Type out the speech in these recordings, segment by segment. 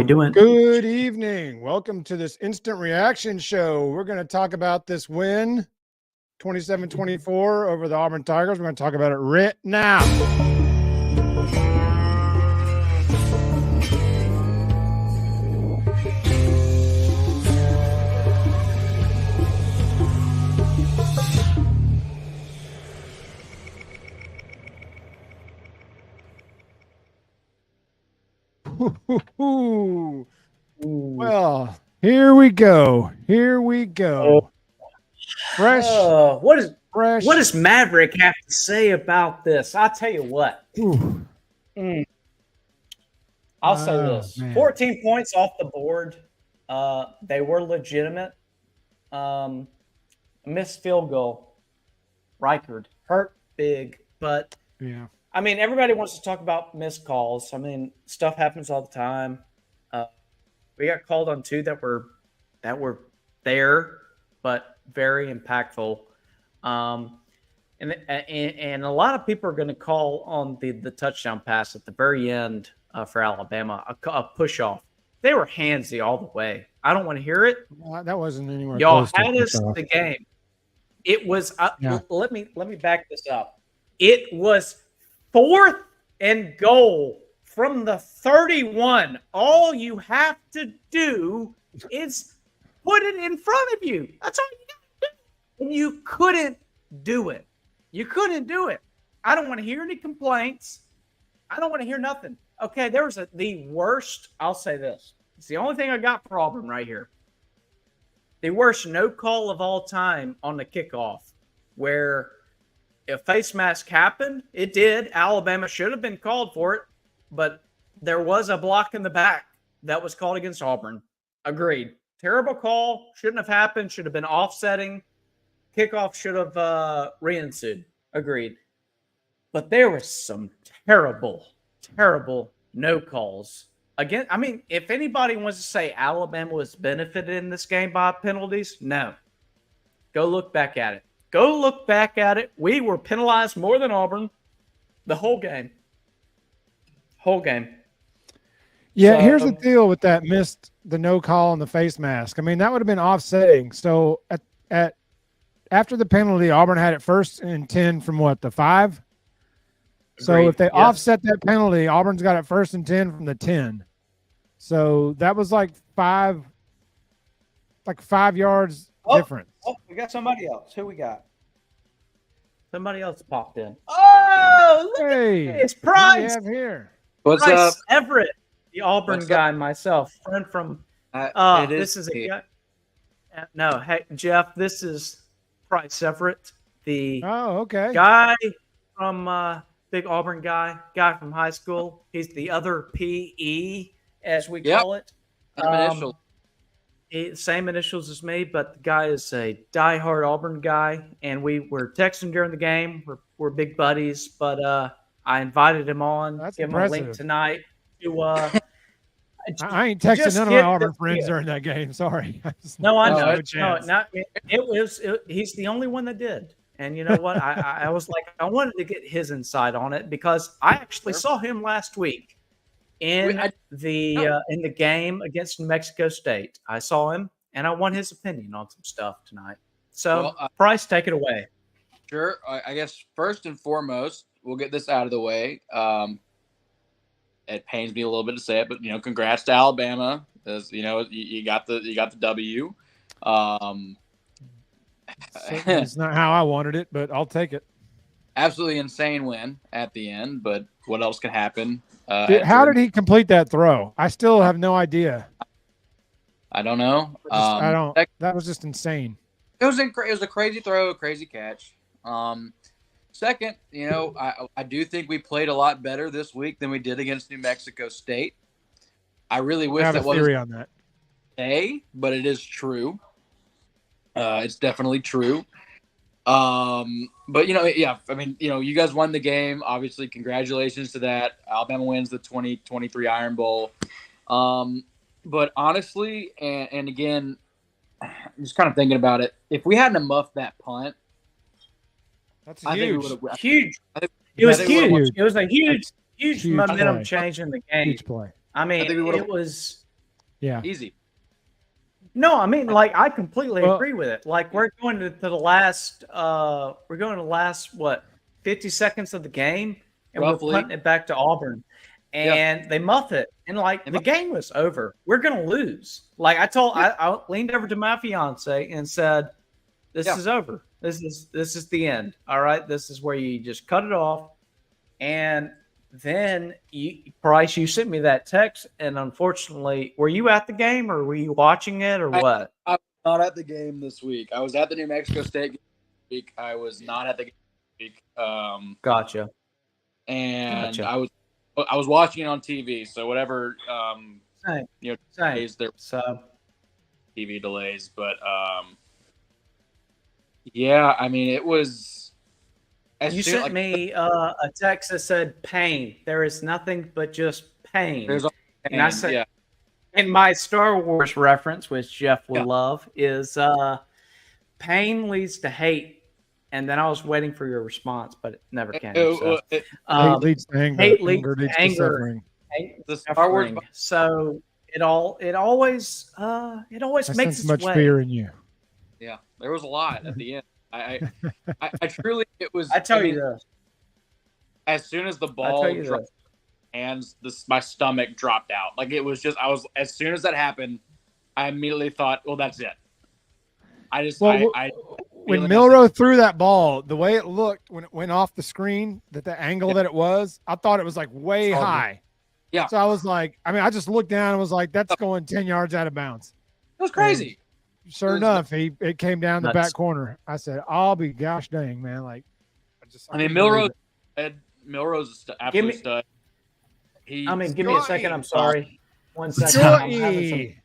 We doing? Good evening. Welcome to this instant reaction show. We're going to talk about this win, 27-24 over the Auburn Tigers. We're going to talk about it right now. Well, here we go. Here we go. Fresh. What does Maverick have to say about this? I'll tell you what. I'll say this: 14 points off the board. They were legitimate. Missed field goal. Reichard hurt big, but yeah. I mean, everybody wants to talk about missed calls. I mean, stuff happens all the time. We got called on two that were there, but very impactful. And a lot of people are going to call on the touchdown pass at the very end for Alabama, a push off. They were handsy all the way. I don't want to hear it. That wasn't anywhere Y'all close to had us the game. It was. Let me back this up. It was 4th and goal from the 31. All you have to do is put it in front of you. That's all you got to do. And you couldn't do it. You couldn't do it. I don't want to hear any complaints. I don't want to hear nothing. Okay, there was the worst. I'll say this. It's the only thing I got for Auburn right here. The worst no call of all time on the kickoff, where a face mask happened. It did. Alabama should have been called for it, but there was a block in the back that was called against Auburn. Agreed. Terrible call. Shouldn't have happened. Should have been offsetting. Kickoff should have re-ensued. Agreed. But there was some terrible, terrible no calls. Again, I mean, if anybody wants to say Alabama was benefited in this game by penalties, no. Go look back at it. Go look back at it. We were penalized more than Auburn the whole game. Whole game. Yeah, so, here's the deal with that the no call on the face mask. I mean, that would have been offsetting. So after the penalty, Auburn had it 1st and 10 from what, the 5? So if they offset that penalty, Auburn's got it 1st and 10 from the 10. So that was like 5 yards difference. Oh, we got somebody else. Who we got? Somebody else popped in. Oh, look at it's Price. What do we have here? What's Price up? Everett, the Auburn guy, myself, friend from. This is a guy. No, hey Jeff, this is Price Everett, the guy from big Auburn guy from high school. He's the other PE, as we call it. Same initials as me, but the guy is a diehard Auburn guy, and we were texting during the game. We're big buddies, but I invited him on. Give him a link tonight. I ain't texting none of my Auburn friends during that game. Sorry. No, I know. He's the only one that did. And you know what? I was like, I wanted to get his insight on it because I actually saw him last week in the game against New Mexico State. I saw him, and I want his opinion on some stuff tonight. So, Price, take it away. Sure. I guess first and foremost, we'll get this out of the way. It pains me a little bit to say it, but congrats to Alabama. As you got the W. It's not how I wanted it, but I'll take it. Absolutely insane win at the end, but what else could happen? How did he complete that throw? I still have no idea. I don't know. That was just insane. It was a crazy throw, a crazy catch. Second, I do think we played a lot better this week than we did against New Mexico State. I really wish that wasn't theory on that. But it is true. It's definitely true. But you guys won the game. Obviously, congratulations to that. Alabama wins the 2023 Iron Bowl. But honestly, and again, just kind of thinking about it, if we hadn't muffed that punt, that's huge. It was huge. It was a huge momentum change in the game. Huge play. I mean, it was Yeah. Easy. No, I mean, like, I completely agree with it. Like, we're going to the last, what, 50 seconds of the game, and Roughly. we're punting it back to Auburn, and they muff it, and like the game was over. We're gonna lose. Like I leaned over to my fiance and said, "This is over. This is the end. All right, this is where you just cut it off." And then Bryce, you sent me that text, and unfortunately, were you at the game or were you watching it or what? I was not at the game this week. I was at the New Mexico State game this week. I was not at the game this week. Gotcha. And I was watching it on TV. So whatever, Same. delays there, so TV delays, but yeah, I mean, it was. You sent me a text that said pain. There is nothing but just pain. There's pain. And I said, and my Star Wars reference, which Jeff will love, is pain leads to hate. And then I was waiting for your response, but it never came. Hate leads to anger. Hate leads to anger. Suffering. The Star Wars. So it always makes its much fear in you. Yeah, there was a lot at the end. I truly, it was. I tell you this. As soon as the ball dropped hands, my stomach dropped out. Like it was just, as soon as that happened, I immediately thought, well, that's it. When Milroe threw that ball, the way it looked when it went off the screen, the angle that it was, I thought it was like way high. Yeah. So I was like, I just looked down and was like, that's going 10 yards out of bounds. It was crazy. And sure enough, it came down the back corner. I said, I'll be gosh dang, man. Like, Milroe's absolute stud. Give me a second. I'm sorry. 1 second.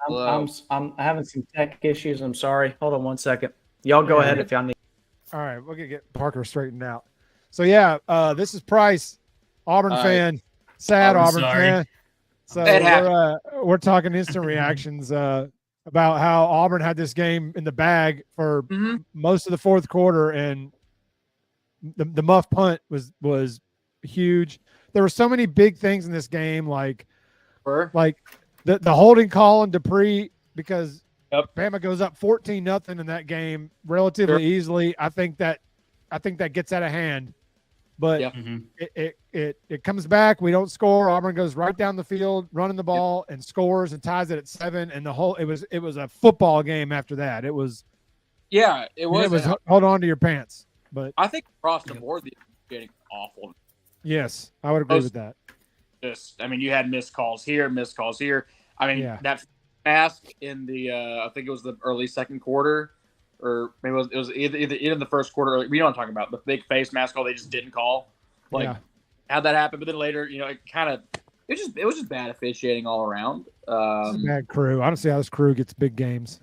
I'm having some tech issues. I'm sorry. Hold on 1 second. Y'all go ahead if y'all need. All right, we're gonna get Parker straightened out. So this is Price, Auburn fan, sad Auburn fan. So we're talking instant reactions about how Auburn had this game in the bag for most of the fourth quarter, and the muff punt was huge. There were so many big things in this game, like the holding call on Dupree, because Bama goes up 14-0 in that game relatively easily. I think that gets out of hand, but it comes back. We don't score. Auburn goes right down the field, running the ball, and scores and ties it at 7. And it was a football game after that. It was hold on to your pants. But I think across the board, the getting awful. Yes, I would agree with that. You had missed calls here. That mask in the I think it was the early second quarter, or maybe it was either in the first quarter. We know what I'm talking about, the big face mask call they just didn't call. How'd that happen? But then later, it was just bad officiating all around. Bad Crue. I don't see how this Crue gets big games.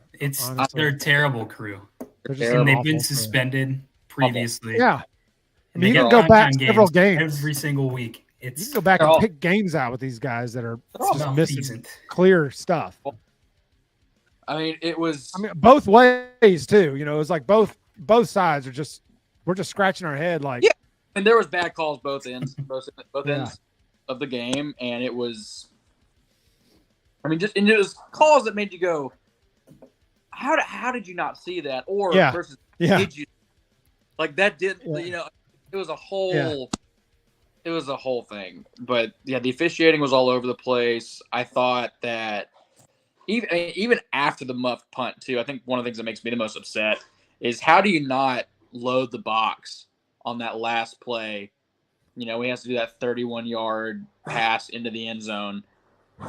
They're a terrible Crue. And they've been suspended previously. Yeah. You can go back several games every single week. You can go back and pick games out with these guys that are just missing clear stuff. It was. Both ways too. It was like both sides we're just scratching our head. Like, and there was bad calls both ends, both ends of the game, and it was. It was calls that made you go, how did you not see that? Or versus did you? Like that didn't. It was a whole. Yeah. It was a whole thing, but the officiating was all over the place. I thought that even after the muff punt too, I think one of the things that makes me the most upset is how do you not load the box on that last play? We have to do that 31-yard pass into the end zone,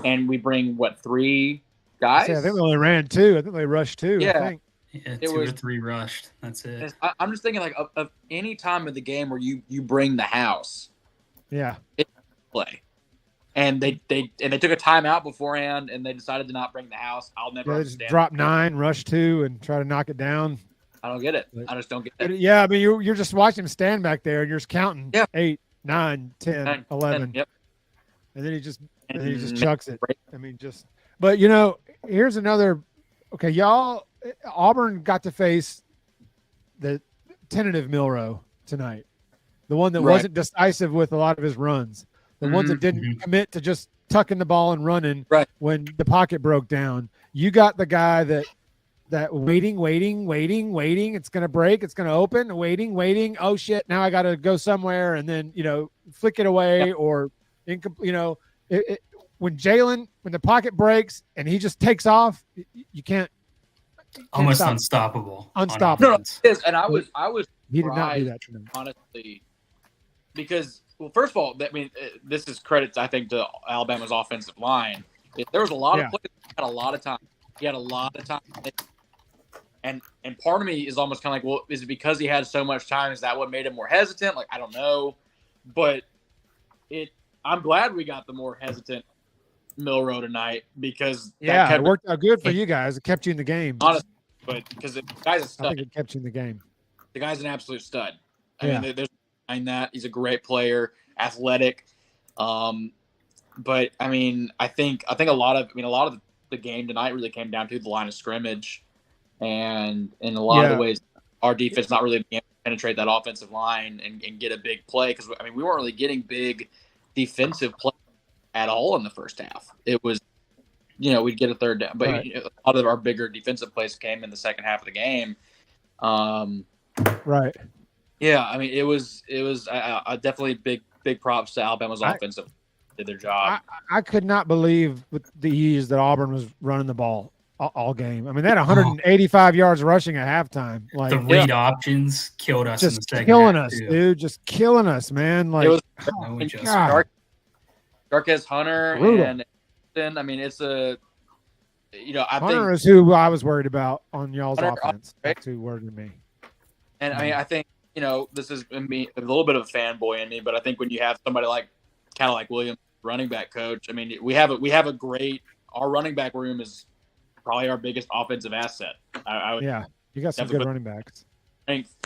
and we bring 3 guys? I think we only ran 2. I think they rushed 2. Yeah. I think. Yeah, 2 or 3 rushed. That's it. I'm just thinking of any time of the game where you bring the house. Yeah. Play. And they took a timeout beforehand, and they decided to not bring the house. I'll never understand. Just drop 9, rush 2, and try to knock it down. I don't get it. I just don't get it. Yeah, you're just watching him stand back there, and you're just counting 8, 9, 10, 11. Yep. And then he just chucks it. But here's another. Okay, y'all. Auburn got to face the tentative Milroe tonight. The one that wasn't decisive with a lot of his runs. The ones that didn't commit to just tucking the ball and running when the pocket broke down. You got the guy that waiting. It's going to break. It's going to open. Waiting. Oh shit. Now I got to go somewhere. And then, flick it away or, when the pocket breaks and he just takes off, you can't almost unstoppable. Unstoppable. No, it is. And I was he did not do that to me. Honestly, because, well, first of all, this is credit, I think, to Alabama's offensive line. There was a lot of plays. He had a lot of time. And part of me is almost kind of like, well, is it because he had so much time? Is that what made him more hesitant? Like, I don't know. But I'm glad we got the more hesitant Milroe tonight because it worked out good for you guys. It kept you in the game. Honestly, but because the guy's a stud. I think it kept you in the game. The guy's an absolute stud. I mean, there's behind that. He's a great player, athletic. But I mean, I think a lot of the game tonight really came down to the line of scrimmage, and in a lot of the ways, our defense not really being able to penetrate that offensive line and get a big play because I mean we weren't really getting big defensive play at all in the first half. It was, we'd get a third down, but a lot of our bigger defensive plays came in the second half of the game. Right. Yeah, I mean it was definitely big props to Alabama's offensive. Did their job. I could not believe with the ease that Auburn was running the ball all game. I mean, they had 185 yards rushing at halftime. Like the read options killed us. Just in the second killing half, us, too. dude. Just killing us, man. Like, Darquez Hunter brutal. and I mean, it's a Hunter is who I was worried about on y'all's Hunter, offense. That's who worried me. And I mean, I think this is me a little bit of a fanboy in me, but I think when you have somebody like Williams, running back coach, I mean, we have a great. Our running back room is probably our biggest offensive asset. You got some good running backs. Thanks.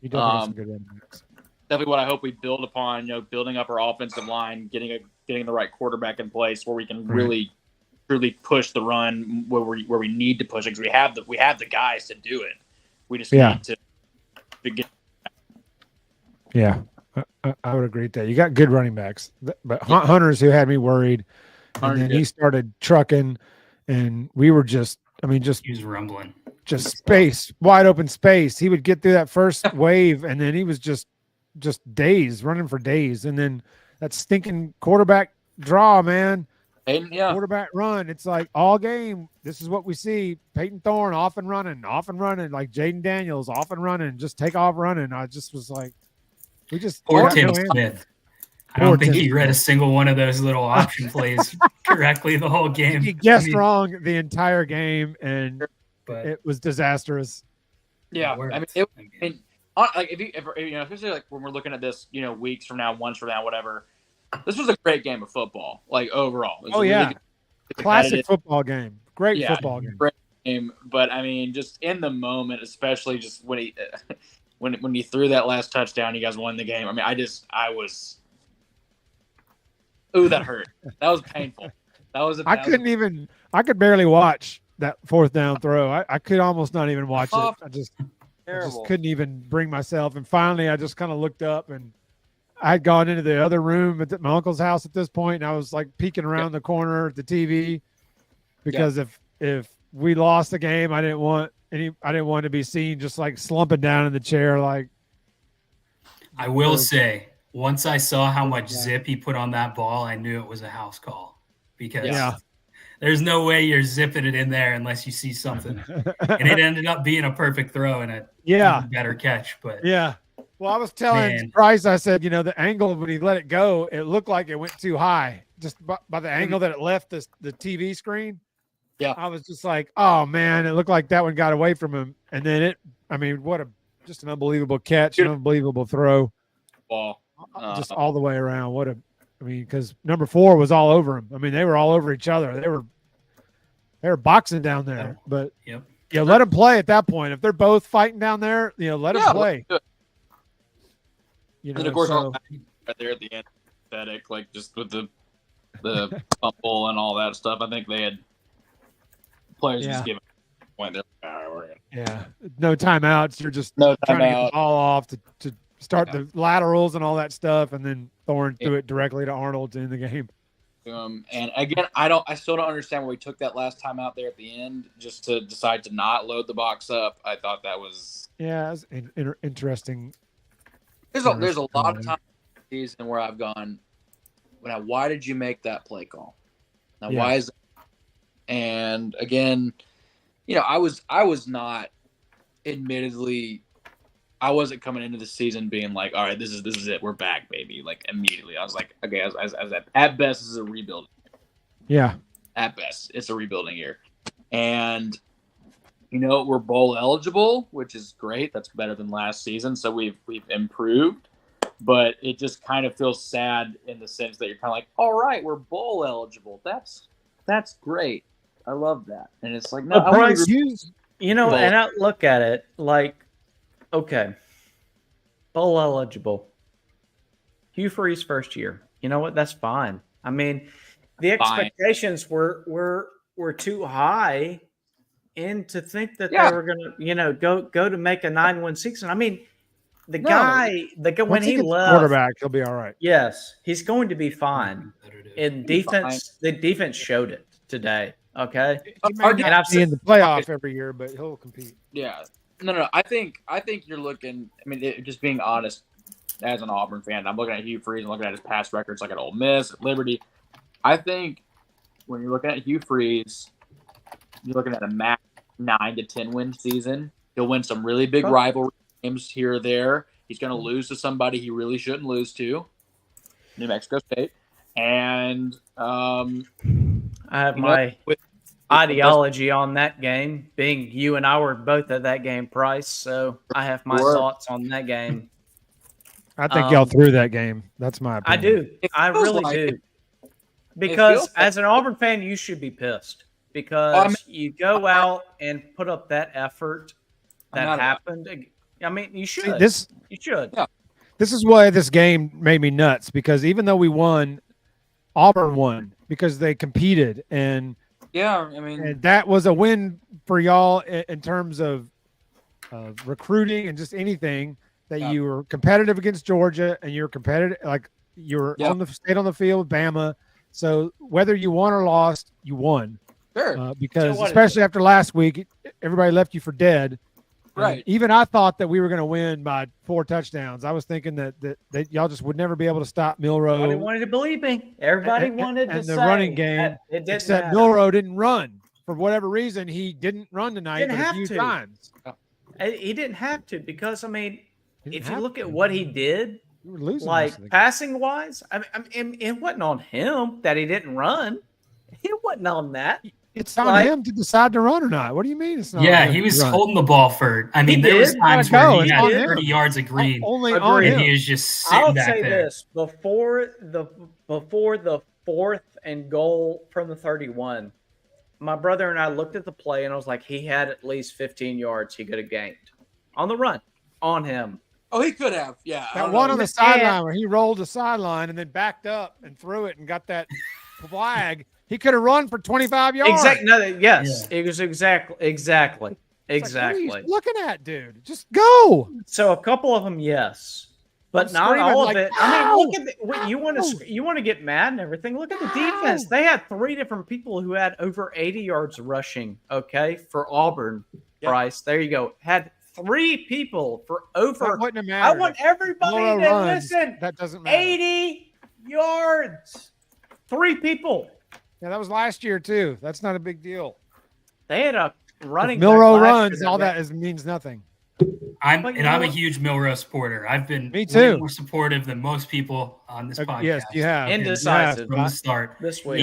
You definitely got some good running backs. Definitely what I hope we build upon. building up our offensive line, getting the right quarterback in place where we can really push the run where we need to push it because we have the guys to do it. We just need to get. Yeah. I would agree with that. You got good running backs, but Hunter's who had me worried, and then he started trucking, and we were he was rumbling, just space, wide open space. He would get through that first wave, and then he was just days, running for days, and then that stinking quarterback draw, man. Quarterback run. It's like all game. This is what we see. Peyton Thorne off and running, like Jaden Daniels off and running, just take off running. I just was like. Poor Tim Smith. I don't think he read a single one of those little option plays correctly the whole game. He guessed wrong the entire game, and it was disastrous. Yeah, especially like when we're looking at this, weeks from now, months from now, whatever. This was a great game of football, like overall. It was classic football game. Great football game. Great game, but I mean, just in the moment, especially just when he. When he threw that last touchdown, you guys won the game. I mean, that hurt. That was painful. I could barely watch that fourth down throw. I could almost not even watch it. I just couldn't even bring myself. And finally, I just kind of looked up, and I had gone into the other room at my uncle's house at this point, and I was like peeking around the corner at the TV because if we lost the game, I didn't want to be seen just like slumping down in the chair. Like, I will say, once I saw how much zip he put on that ball, I knew it was a house call because there's no way you're zipping it in there unless you see something. And it ended up being a perfect throw and a better catch. But well, I was telling Bryce, I said, the angle when he let it go, it looked like it went too high just by the angle that it left the TV screen. Yeah, I was just like, oh man, it looked like that one got away from him, and then just an unbelievable catch, an unbelievable throw, ball, just all the way around. Because number 4 was all over him. I mean, they were all over each other. They were boxing down there, but let them play at that point. If they're both fighting down there, let them play. And of course, right there at the end, pathetic, like just with the fumble and all that stuff. I think they had. Players just giving point there. No timeouts. You're just trying to get the ball off to start the laterals and all that stuff, and then Thorne threw it directly to Arnold to end the game. to him. And again, I still don't understand why we took that last time out there at the end just to decide to not load the box up. I thought that was it's interesting. There's a lot of times in the season where I've gone, now why did you make that play call? Now why is that? And again, I was not, admittedly, I wasn't coming into the season being like, all right, this is it, we're back, baby. Like immediately, I was like, okay, as at best, this is a rebuilding. Yeah, at best, it's a rebuilding year, and we're bowl eligible, which is great. That's better than last season, so we've improved. But it just kind of feels sad in the sense that you're kind of like, all right, we're bowl eligible. That's great. I love that, and it's like, no, Bryce, and I look at it like, okay, bowl eligible. Hugh Freeze first year. You know what? That's fine. I mean, the expectations were too high, and to think that they were gonna, go to make a 9-win season. I mean, the guy when he left, quarterback, he'll be all right. Yes, he's going to be fine. In defense, the defense showed it today. Okay, and I've seen the playoff every year, but he'll compete. Yeah. No. I think you're looking. I mean, just being honest, as an Auburn fan, I'm looking at Hugh Freeze and looking at his past records, like at Ole Miss, at Liberty. I think when you're looking at Hugh Freeze, you're looking at a max 9 to 10 win season. He'll win some really big rivalry games here or there. He's going to lose to somebody he really shouldn't lose to, New Mexico State, and I have my ideology on that game, being you and I were both at that game, Price. So I have my thoughts on that game. I think y'all threw that game. That's my opinion. I do. I really do. Because as an Auburn fan, you should be pissed because you go out and put up that effort that happened. I mean, you should. You should. Yeah. This is why this game made me nuts, because even though we won, Auburn won because they competed, and and that was a win for y'all in terms of recruiting and just anything. That you were competitive against Georgia, and you're competitive, like you're stayed on the field with Bama. So whether you won or lost, you won. Sure. Because especially after last week, everybody left you for dead. Right. Even I thought that we were going to win by 4 touchdowns. I was thinking that y'all just would never be able to stop Milroe. Everybody wanted to believe me. Everybody wanted to say the running game. Except Milroe didn't run for whatever reason. He didn't run tonight, but a few times. He didn't have to, because I mean, if you look at what he did, like passing wise, I mean, it wasn't on him that he didn't run. It wasn't on that. It's on him to decide to run or not. What do you mean it's not? Yeah, he was holding the ball for. I mean, there was times where he had 30 yards of green. Only on him. And he was just sitting back there. I'll say this: before the 4th and goal from the 31, my brother and I looked at the play and I was like, he had at least 15 yards he could have gained on the run on him. Oh, he could have. Yeah. That one on the sideline where he rolled the sideline and then backed up and threw it and got that flag. He could have run for 25 yards. It was exactly. Like, what are you looking at, dude? Just go. So a couple of them, yes, but not all of it. I mean, look at you want to get mad and everything. Look at the defense. They had 3 different people who had over 80 yards rushing. Okay, for Auburn, Bryce. There you go. Had 3 people for over. That wouldn't have mattered. I want everybody to listen. That doesn't matter. 80 yards. 3 people. Yeah, that was last year too. That's not a big deal. They had a running. Milroe runs. All that means nothing. I'm a huge Milroe supporter. I've been way more supportive than most people on this podcast. Yes, you have. Indecisive from the start. This week.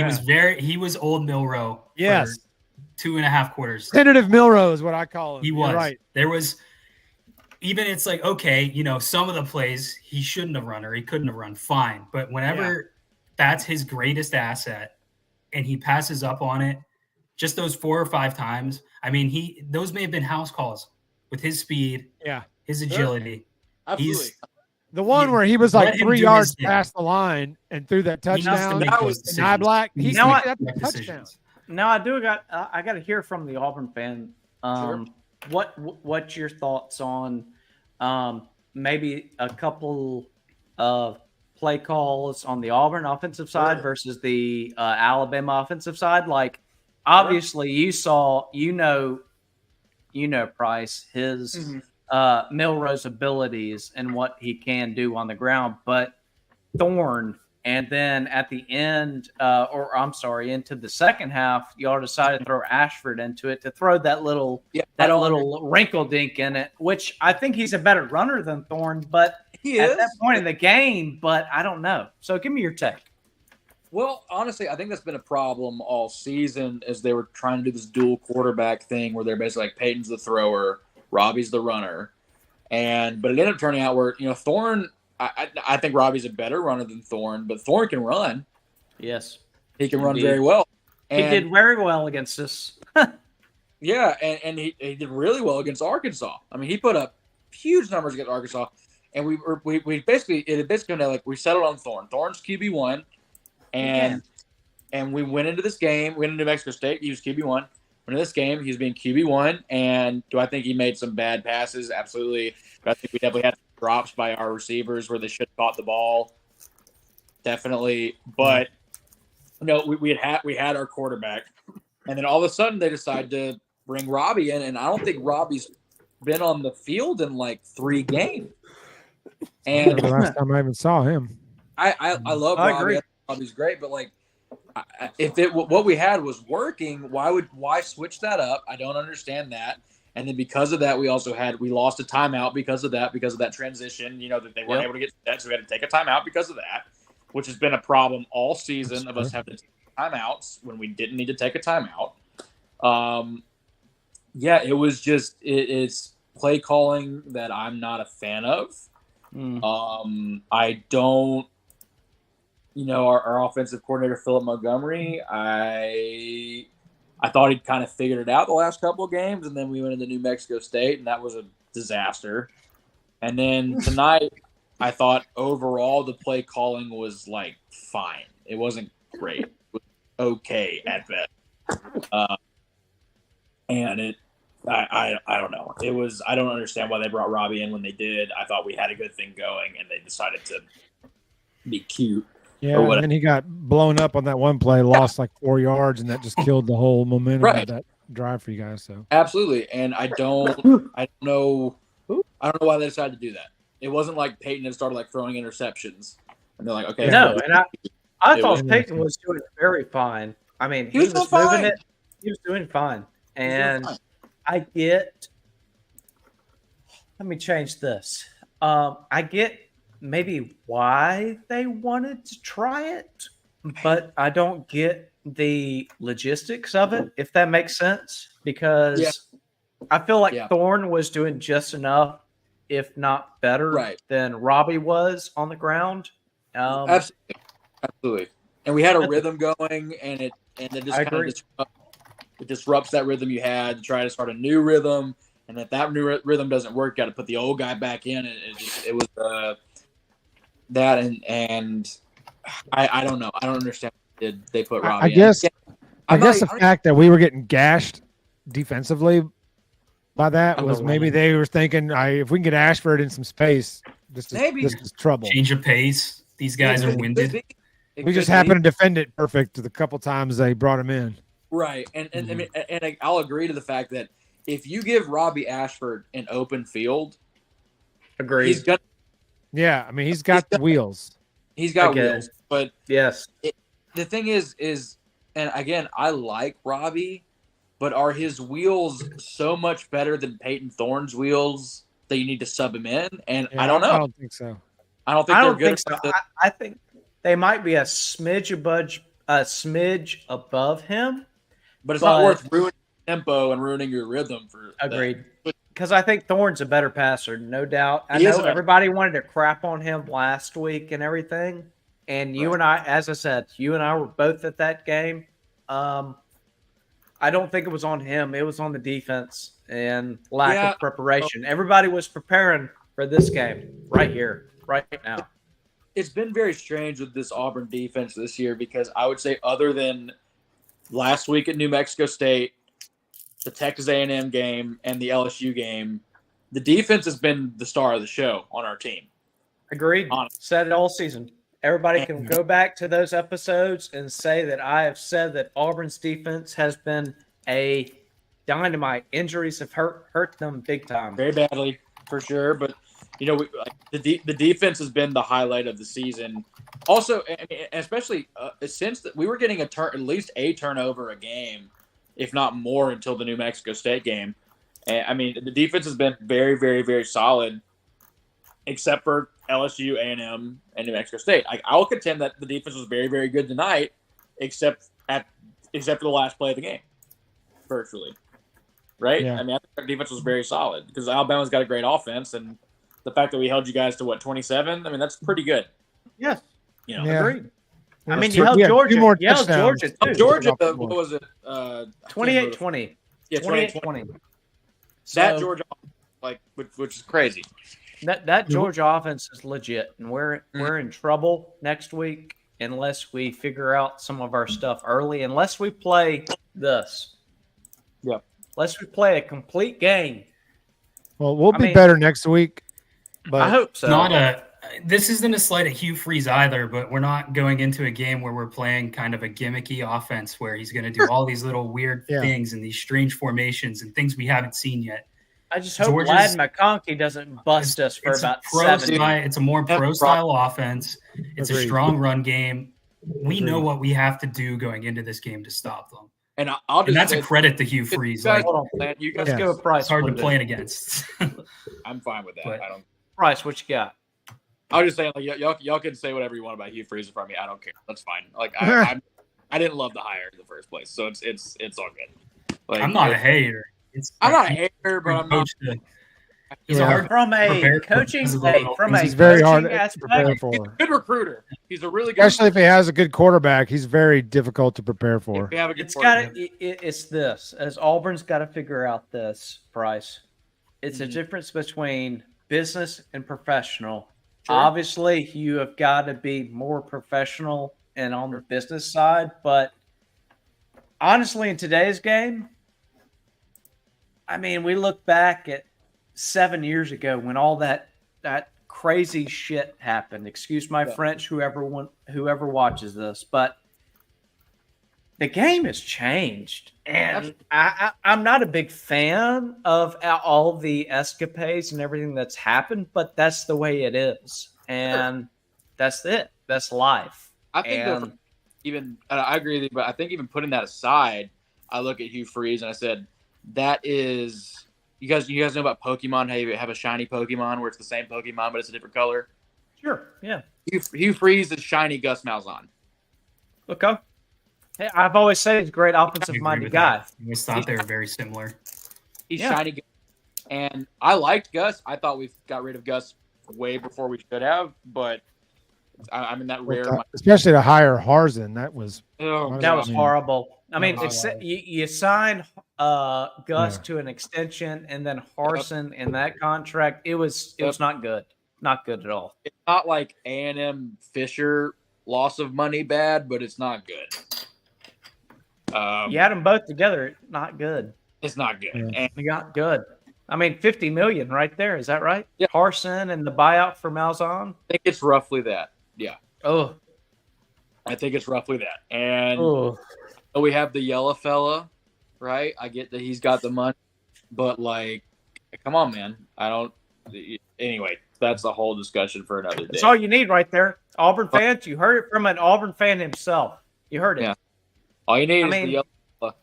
He was old Milroe. Yes. For 2.5 quarters. Tentative Milroe is what I call him. He was. You're right. There was it's like, okay, some of the plays he shouldn't have run or he couldn't have run, fine. But whenever that's his greatest asset and he passes up on it, just those 4 or 5 times, I mean, those may have been house calls with his speed, his agility. Absolutely. The one where he was like 3 yards past the line and threw that touchdown. That was Black. That's a touchdown. Now I got to hear from the Auburn fan. Sure. What's your thoughts on maybe a couple of play calls on the Auburn offensive side versus the Alabama offensive side. Like, obviously, you saw, Price, his Milrose abilities and what he can do on the ground, but Thorne. And then at the end, into the second half, y'all decided to throw Ashford into it to throw that little wrinkle dink in it, which I think he's a better runner than Thorne, but at that point in the game, but I don't know. So give me your take. Well, honestly, I think that's been a problem all season as they were trying to do this dual quarterback thing where they're basically like Peyton's the thrower, Robbie's the runner. But it ended up turning out where, Thorne, I think Robbie's a better runner than Thorne, but Thorne can run. Yes. He can run very well. And he did very well against us. Yeah, and he did really well against Arkansas. I mean, he put up huge numbers against Arkansas. And we basically we settled on Thorne. Thorne's QB1. And we went into this game, we went into New Mexico State, he was QB1. Went into this game, he was being QB1. And do I think he made some bad passes? Absolutely. But I think we definitely had drops by our receivers where they should have caught the ball. Definitely. But we had our quarterback. And then all of a sudden they decided to bring Robbie in, and I don't think Robbie's been on the field in like 3 games. And the last time I even saw him. I love Robbie. Agree. Robbie's great, but like what we had was working, why switch that up? I don't understand that. And then because of that, we lost a timeout because of that transition, that they weren't able to get set. So we had to take a timeout because of that, which has been a problem all season of us having to take timeouts when we didn't need to take a timeout. It was just, it's play calling that I'm not a fan of. I don't, our offensive coordinator, Philip Montgomery, I thought he'd kind of figured it out the last couple of games, and then we went into New Mexico State, and that was a disaster. And then tonight, I thought overall the play calling was like fine. It wasn't great. It was okay at best. I don't know. I don't understand why they brought Robbie in when they did. I thought we had a good thing going, and they decided to be cute. Yeah, and then he got blown up on that one play, lost like 4 yards, and that just killed the whole momentum of that drive for you guys. So absolutely, and I don't know why they decided to do that. It wasn't like Peyton had started like throwing interceptions, and they're like, okay, no, and I thought Peyton was doing very fine. I mean, he was moving it. He was doing fine, and I get. Let me change this. I get maybe why they wanted to try it, but I don't get the logistics of it, if that makes sense, because I feel like Thorne was doing just enough, if not better, than Robbie was on the ground. Absolutely. And we had a rhythm going, and it just kind of disrupts that rhythm you had to try to start a new rhythm. And if that new rhythm doesn't work, you got to put the old guy back in. It was that, and I don't know. I don't understand. Did they put Robbie in? I guess the fact that we were getting gashed defensively by that was maybe they were thinking, if we can get Ashford in some space, this is trouble. Change of pace. These guys are winded. We just happened to defend it perfect the couple times they brought him in. Right, and I mean, and I'll agree to the fact that if you give Robbie Ashford an open field, agreed. He's got. Yeah, I mean, he's got the wheels. He's got wheels, but yes, the thing is, and again, I like Robbie, but are his wheels so much better than Peyton Thorne's wheels that you need to sub him in? And I don't know. I don't think so. I don't think they're good. So. I think they might be a smidge above him, but it's not worth ruining tempo and ruining your rhythm for. Agreed. Because I think Thorne's a better passer, no doubt. I know everybody wanted to crap on him last week and everything. And you and I, as I said, you and I were both at that game. I don't think it was on him. It was on the defense and lack of preparation. Everybody was preparing for this game right here, right now. It's been very strange with this Auburn defense this year because I would say other than last week at New Mexico State, the Texas A&M game, and the LSU game, the defense has been the star of the show on our team. Agreed. Said it all season. Everybody can go back to those episodes and say that I have said that Auburn's defense has been a dynamite. Injuries have hurt them big time. Very badly, for sure. But, the defense has been the highlight of the season. Also, especially since we were getting at least a turnover a game, if not more, until the New Mexico State game. And, the defense has been very, very, very solid, except for LSU, A&M, and New Mexico State. I'll contend that the defense was very, very good tonight, except for the last play of the game, virtually. Right? Yeah. I think our defense was very solid because Alabama's got a great offense, and the fact that we held you guys to 27? That's pretty good. Yes. Agreed. You held Georgia. You held Georgia too. Georgia, what was it? 28-20. Yeah, 28-20. That Georgia, which is crazy. That Georgia offense is legit, and we're in trouble next week unless we figure out some of our stuff early. Unless we play this. Yeah. Unless we play a complete game. Well, we'll be better next week. But I hope so. This isn't a slight at Hugh Freeze either, but we're not going into a game where we're playing kind of a gimmicky offense where he's going to do all these little weird things and these strange formations and things we haven't seen yet. I just hope Lad McConkey doesn't bust us for about 7 minutes. It's a more pro-style offense. It's a strong run game. We know what we have to do going into this game to stop them. And that's a credit to Hugh Freeze. Hold on. You guys go with Price. It's hard to plan against. I'm fine with that. But, I don't. Price, what you got? I was just saying, y'all can say whatever you want about Hugh Freeze in front of me. I don't care. That's fine. I didn't love the hire in the first place, so it's all good. I'm not a hater. I'm not a hater, but I'm not. He's hard from a coaching he's very hard to prepare for. He's a good recruiter. He's a really good. Especially if he has a good quarterback, he's very difficult to prepare for. It's this as Auburn's got to figure out this, Price. It's a difference between business and professional. Sure. Obviously, you have got to be more professional and on the business side. But honestly, in today's game, we look back at 7 years ago when all that crazy shit happened. Excuse my French, whoever watches this, but the game has changed, and I'm not a big fan of all the escapades and everything that's happened, but that's the way it is, and that's it. That's life. I think I agree with you, but I think even putting that aside, I look at Hugh Freeze and I said, that is you guys know about Pokemon, how you have a shiny Pokemon where it's the same Pokemon but it's a different color? Sure, yeah. Hugh Freeze is shiny Gus Malzahn. Okay. Hey, I've always said he's a great offensive-minded guy. I always thought they were very similar. He's shiny Gus. And I liked Gus. I thought we got rid of Gus way before we should have, but that rare. Especially to hire Harzin, that was horrible. You sign Gus to an extension, and then Harsin in that contract. It was not good, not good at all. It's not like A&M Fisher loss of money bad, but it's not good. You had them both together, not good. It's not good, and we got good. $50 million right there. Is that right? Yeah. Harsin and the buyout for Malzahn. I think it's roughly that. Yeah. Oh. I think it's roughly that. And we have the yellow fella, right? I get that he's got the money, but come on, man. Anyway, that's a whole discussion for another day. That's all you need right there. Auburn fans, you heard it from an Auburn fan himself. You heard it. Yeah. All you need is the yellow fella.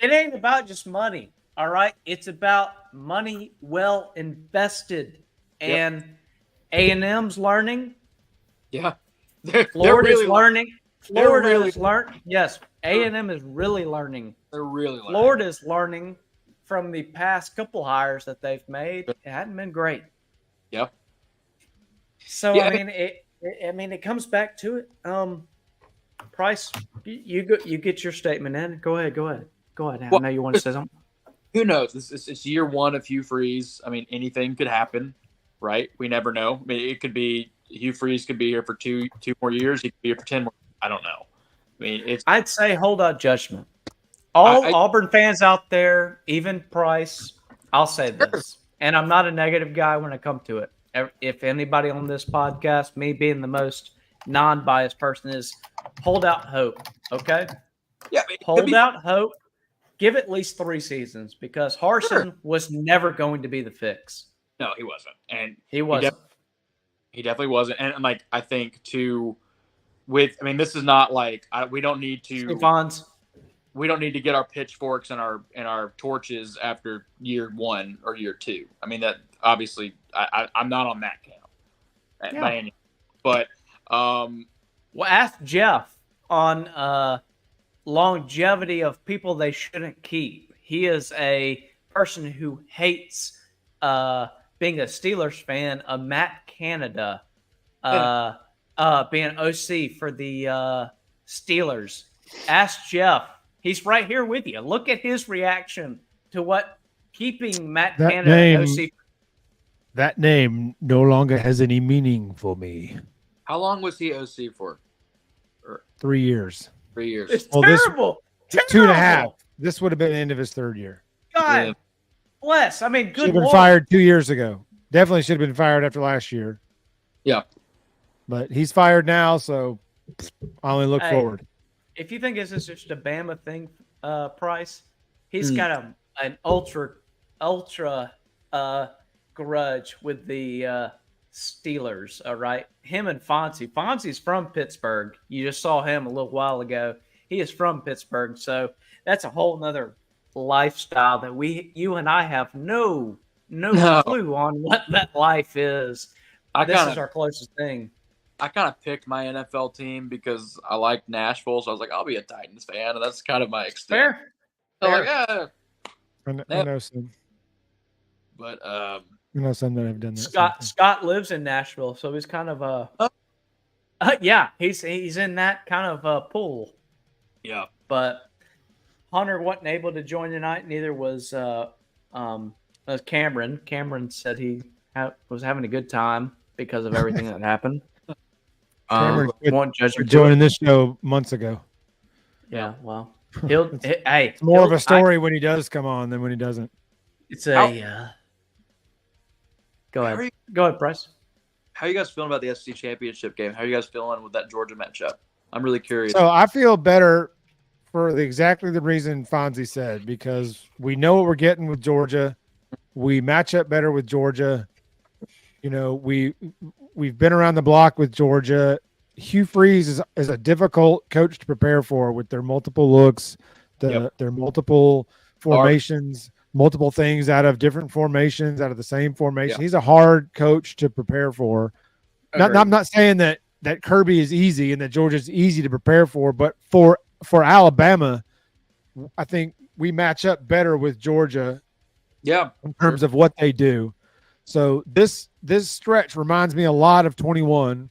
It ain't about just money, all right? It's about money well invested. And A&M's learning. Yeah. Florida's learning. Florida's learning. Yes, A&M is really learning. They're really learning. Florida's learning from the past couple hires that they've made. It hadn't been great. Yep. So, it comes back to it. Price, you get your statement in. Go ahead. I know you want to say something. Who knows? It's year one of Hugh Freeze. Anything could happen, right? We never know. It could be Hugh Freeze could be here for two more years. He could be here for 10 more. I don't know. I'd say hold out judgment. Auburn fans out there, even Price, I'll say this, and I'm not a negative guy when I come to it. if anybody on this podcast, me being the most non-biased person, is hold out hope. Okay. Yeah. Hold out hope. Give it at least 3 seasons because Harsin was never going to be the fix. No, he wasn't. And he wasn't. He definitely wasn't. And like, I think too, this is not like, we don't need to get our pitchforks and our torches after year 1 or year 2. I mean, that obviously I'm not on that camp by any, but, well, ask Jeff on, longevity of people they shouldn't keep. He is a person who hates being a Steelers fan. Matt Canada being OC for the Steelers. Ask Jeff. He's right here with you. Look at his reaction to what keeping Matt Canada OC. That name no longer has any meaning for me. How long was he OC for? 3 years. 3 years. It's terrible. 2.5. This would have been the end of his 3rd year. God bless. I mean, good. Should have been fired 2 years ago. Definitely should have been fired after last year. Yeah. But he's fired now, so I only look forward. If you think this is just a Bama thing, Price, he's got an ultra grudge with the Steelers, all right? Him and Fonzie. Fonzie's from Pittsburgh. You just saw him a little while ago. He is from Pittsburgh, so that's a whole nother lifestyle that you and I have no clue on what that life is. This is our closest thing. I kind of picked my NFL team because I liked Nashville, so I was like, I'll be a Titans fan, and that's kind of my extent. Fair. I know some. But you know some that have done that. Scott lives in Nashville, so he's kind of he's in that kind of pool. Yeah. But Hunter wasn't able to join tonight. Neither was Cameron. Cameron said he was having a good time because of everything that happened. Cameron won't judge him joining this show months ago. Yeah, well, it's more of a story when he does come on than when he doesn't. It's a go ahead, Bryce. How are you guys feeling about the SEC championship game? How are you guys feeling with that Georgia matchup? I'm really curious. So I feel better for exactly the reason Fonzie said, because we know what we're getting with Georgia. We match up better with Georgia. You know, we've been around the block with Georgia. Hugh Freeze is a difficult coach to prepare for with their multiple looks, their multiple formations, multiple things out of different formations, out of the same formation. Yeah. He's a hard coach to prepare for. I'm not saying that Kirby is easy and that Georgia's easy to prepare for, but for Alabama, I think we match up better with Georgia. Yeah, in terms of what they do. So this stretch reminds me a lot of 21,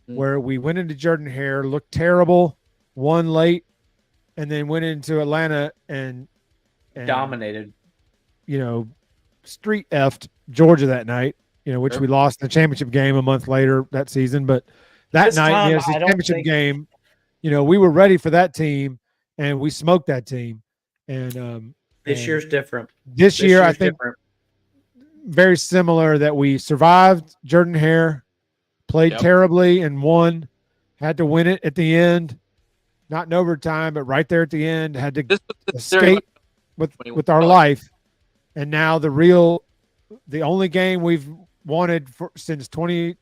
where we went into Jordan-Hare, looked terrible, won late, and then went into Atlanta and dominated. You know, street effed Georgia that night. You know, which we lost in the championship game a month later that season. But that night, in the championship game, you know, we were ready for that team, and we smoked that team. And this year's different. This year, I think, very similar, that we survived Jordan-Hare, played terribly and won, had to win it at the end, not in overtime, but right there at the end, had to escape with our life. And now the only game we've wanted since 21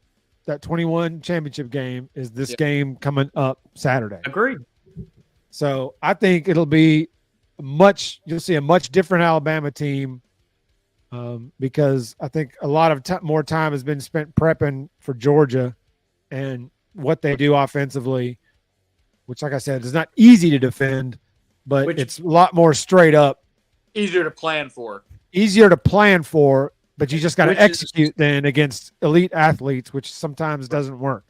championship game is this game coming up Saturday. Agreed. So I think it'll be you'll see a much different Alabama team, because I think a lot of more time has been spent prepping for Georgia and what they do offensively, which, like I said, is not easy to defend, but it's a lot more straight up. Easier to plan for, but you just got to execute then against elite athletes, which sometimes doesn't work.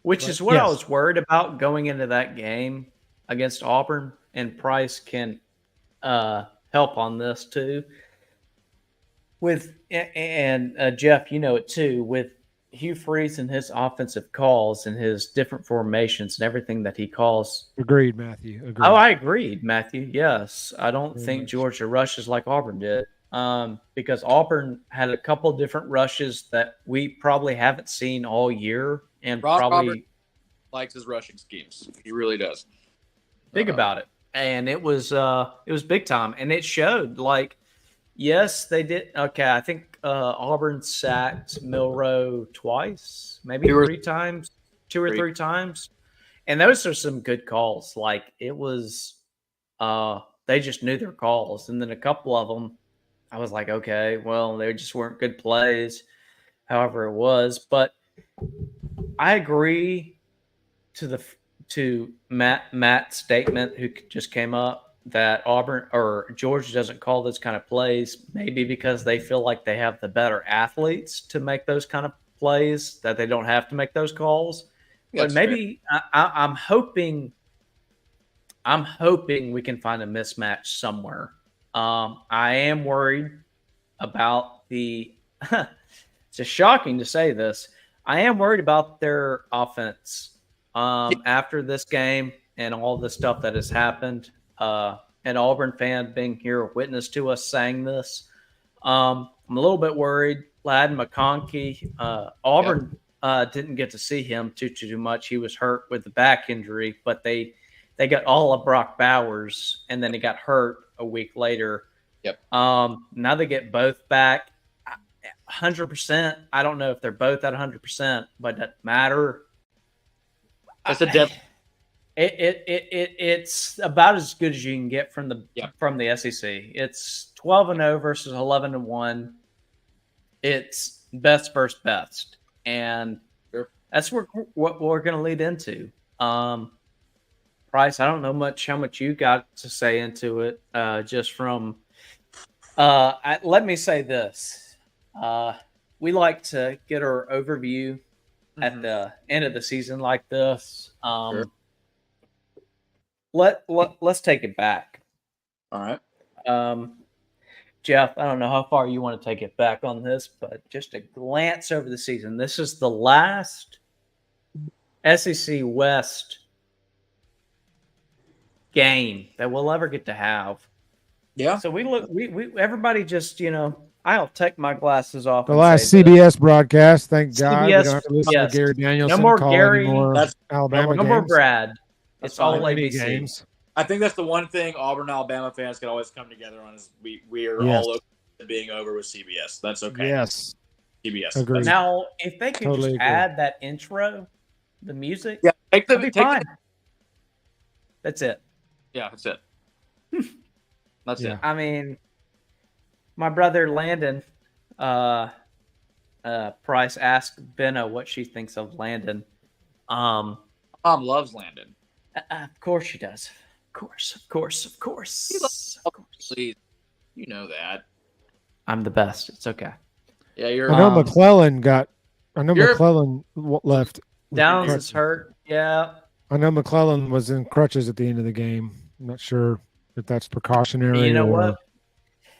Which is what I was worried about going into that game against Auburn, and Price can help on this too. Jeff, you know it too, with Hugh Freeze and his offensive calls and his different formations and everything that he calls. Agreed, Matthew. Agreed. Oh, I agreed, Matthew. Yes. I don't think Georgia rushes like Auburn did. because Auburn had a couple different rushes that we probably haven't seen all year, and Robert likes his rushing schemes. He really does. Think about it. And it was big time, and it showed. Like, yes, they did. Okay, I think Auburn sacked Milroe twice, maybe two or three times, and those are some good calls. Like, it was, they just knew their calls, and then a couple of them, I was like, okay, well, they just weren't good plays. However, it was, but I agree to Matt's statement, who just came up, that Auburn or Georgia doesn't call those kind of plays, maybe because they feel like they have the better athletes to make those kind of plays, that they don't have to make those calls. But maybe I'm hoping we can find a mismatch somewhere. I am worried about the. It's just shocking to say this. I am worried about their offense. After this game and all the stuff that has happened, an Auburn fan being here, a witness to us saying this, I'm a little bit worried. Ladd McConkey, Auburn didn't get to see him too much. He was hurt with the back injury, but they got all of Brock Bowers, and then he got hurt a week later. Yep. Now they get both back 100%. I don't know if they're both at 100%, but it doesn't matter. That's a depth. It's about as good as you can get from the SEC. It's 12-0 versus 11-1. It's best versus best, and that's what we're going to lead into. Price, I don't know how much you got to say into it. Just from, let me say this: we like to get our overview at the end of the season like this. Let's take it back. All right. Jeff, I don't know how far you want to take it back on this, but just a glance over the season. This is the last SEC West game that we'll ever get to have. Yeah. So we everybody just, I'll take my glasses off. The last CBS broadcast, thank God. CBS, we don't have to listen to Gary Danielson. No more Gary. Alabama no games. more Brad. It's all ABC games. I think that's the one thing Auburn Alabama fans can always come together on is we are all open to being over with CBS. That's okay. Yes. CBS. Agreed. Now, if they could just add that intro, the music, fine. That's it. Yeah, that's it. That's it. I mean, my brother Landon Price asked Benna what she thinks of Landon. Mom loves Landon. Of course she does. Of course. Please, you know that. I'm the best. It's okay. Yeah, you're. I know McClellan left. Downs is hurt. Yeah. I know McClellan was in crutches at the end of the game. I'm not sure if that's precautionary. You know what?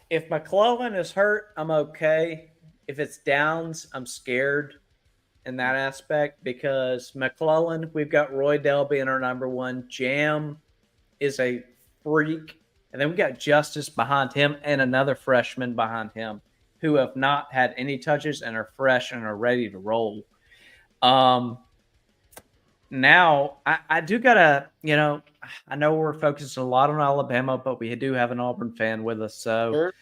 If McClellan is hurt, I'm okay. If it's Downs, I'm scared in that aspect because McClellan, we've got Roy Dell being our number one. Jam is a freak. And then we got Justice behind him and another freshman behind him who have not had any touches and are fresh and are ready to roll. Now, I do got to, I know we're focusing a lot on Alabama, but we do have an Auburn fan with us. So Sure.